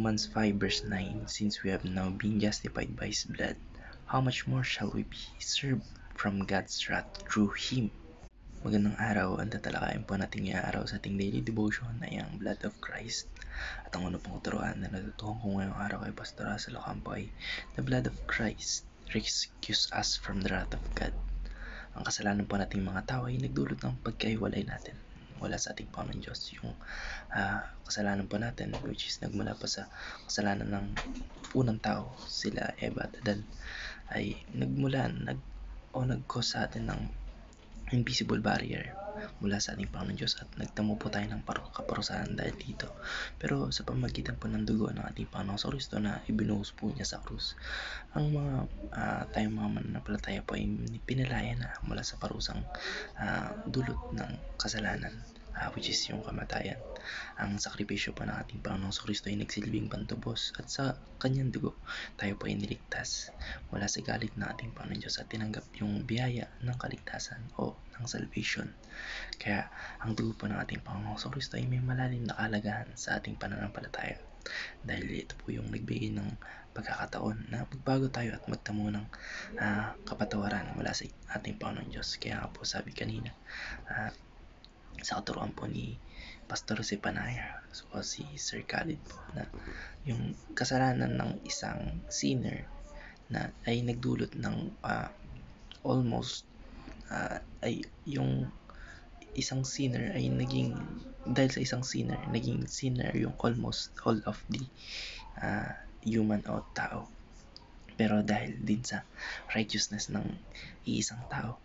Romans 5 verse 9, since we have now been justified by His blood, how much more shall we be served from God's wrath through Him? Magandang araw, ang tatalakayin po natin ngayong araw sa ating daily devotion ay ang Blood of Christ. At ang una pong turuan na natutuhan ko ngayong araw kay Pastor Russell Ocampo ay the blood of Christ rescues us from the wrath of God. Ang kasalanan po nating mga tao ay nagdulot ng pagkahiwalay natin wala sa ating Panginoon Diyos. Yung kasalanan po natin, which is nagmula pa sa kasalanan ng unang tao, sila Eva at Adan, ay nag-cause sa atin ng invisible barrier mula sa ating Panginoon Diyos at nagtamo po tayo ng kaparusahan dahil dito. Pero sa pamagitan po ng dugo ng ating Panginoon sa Kristo na ibinuhos po niya sa krus, ang tayong mga mananampalataya po ay pinalaya na mula sa parusang dulot ng kasalanan, which is yung kamatayan. Ang sakripisyo po ng ating Panginoon sa Kristo ay nagsilbing pantubos at sa kanyang dugo tayo po ay niligtas mula sa galit ng ating Panginoon Diyos at tinanggap yung biyaya ng kaligtasan o ng salvation. Kaya ang dugo po ng ating Panginoon sa Kristo ay may malalim na kalagahan sa ating pananampalataya dahil ito po yung nagbigay ng pagkakataon na magbago tayo at magtamo ng kapatawaran mula sa ating Panginoon Diyos. Kaya nga po sabi kanina sa katuruan po ni Pastor si Panaya o si Sir Khalid po na yung kasalanan ng isang sinner na ay nagdulot ng ay yung isang sinner ay dahil sa isang sinner naging sinner yung almost all of the human o tao. Pero dahil din sa righteousness ng iisang tao,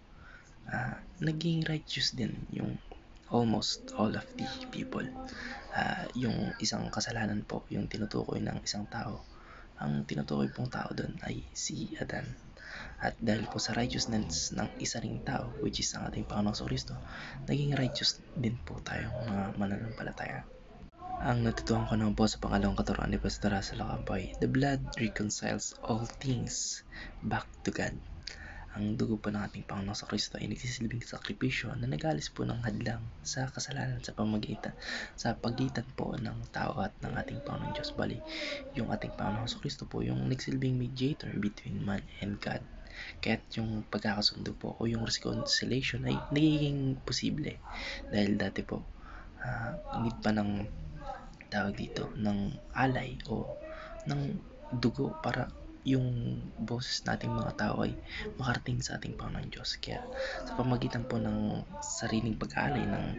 naging righteous din yung almost all of the people. Yung isang kasalanan po yung tinutukoy ng isang tao, ang tinutukoy pong tao doon ay si Adan. At dahil po sa righteousness ng isa ring tao, which is ang ating Panginoong Kristo, naging righteous din po tayong mga mananampalataya. Ang natutuhan ko naman po sa pangalawang katuruan ni Pastor Russell Ocampo ay the blood reconciles all things back to God. Ang dugo po ng ating Panginoon sa Kristo ay nagsisilbing sakripisyo na nag-alis po ng hadlang sa kasalanan sa pagitan po ng tao at ng ating Panginoon Diyos. Bali, yung ating Panginoon sa Kristo po yung nagsilbing mediator between man and God. Kaya't yung pagkakasundo po o yung reconciliation ay nagiging posible dahil dati po need pa ng ng alay o ng dugo para yung boses nating mga tao ay makarating sa ating Panginoon Diyos. Kaya sa pamagitan po ng sariling pag-alay ng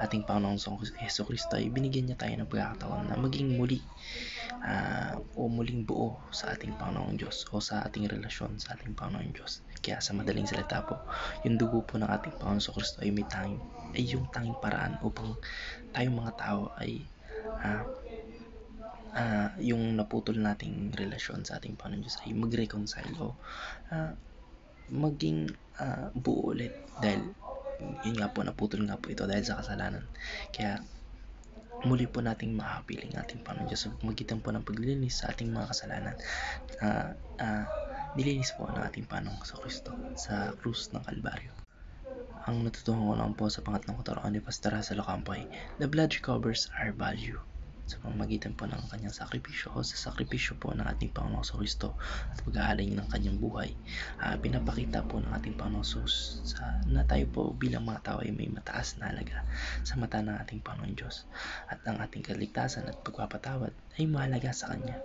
ating Panginoong Hesus Kristo ay binigyan niya tayo ng pagkakataon na maging muli o muling buo sa ating Panginoong Diyos o sa ating relasyon sa ating Panginoong Diyos. Kaya sa madaling salita po, yung dugo po ng ating Panginoong Hesus Kristo ay yung tanging paraan upang tayong mga tao ay yung naputol nating relasyon sa ating Panginoon Diyos ay mag-reconcile o maging buo ulit dahil yun nga po, naputol nga po ito dahil sa kasalanan. Kaya muli po nating makapiling ating Panginoon Diyos sa pamagitan po ng paglilinis sa ating mga kasalanan. Nilinis po ng ating Panginoong Kristo sa krus ng Kalbaryo. Ang natutuhan ko lang po sa pangatlong katuruan ni Pastor Russell Ocampo ay the blood recovers our value sa pamamagitan po ng kanyang sakripisyo o sa sakripisyo po ng ating Panginoong Kristo at pag-aalay ng kanyang buhay. Pinapakita po ng ating Panginoong na tayo po bilang mga tao ay may mataas na halaga sa mata ng ating Panginoon Diyos at ang ating kaligtasan at pagpapatawad ay mahalaga sa Kanya.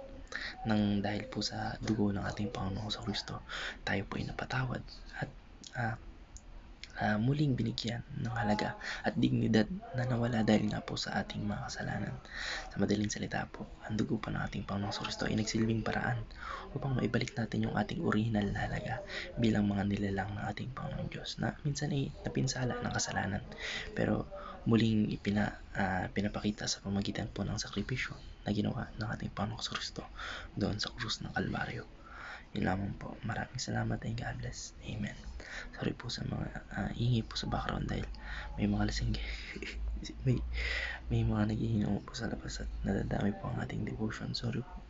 Nang dahil po sa dugo ng ating Panginoong Kristo, tayo po ay napatawad at muling binigyan ng halaga at dignidad na nawala dahil nga po sa ating mga kasalanan. Sa madaling salita po, ang dugo pa ng ating Panginoong Kristo ay nagsilbing paraan upang maibalik natin yung ating original na halaga bilang mga nilalang ng ating Panginoong Diyos na minsan ay napinsala ng kasalanan pero muling pinapakita sa pamagitan po ng sakripisyo na ginawa ng ating Panginoong Kristo doon sa krus ng Kalbaryo. Yun lamang po. Maraming salamat and God bless. Amen. Sorry po sa mga ingay po sa background dahil may mga lasing may mga nagiinom po sa labas at nadadami po ang ating devotion. Sorry po.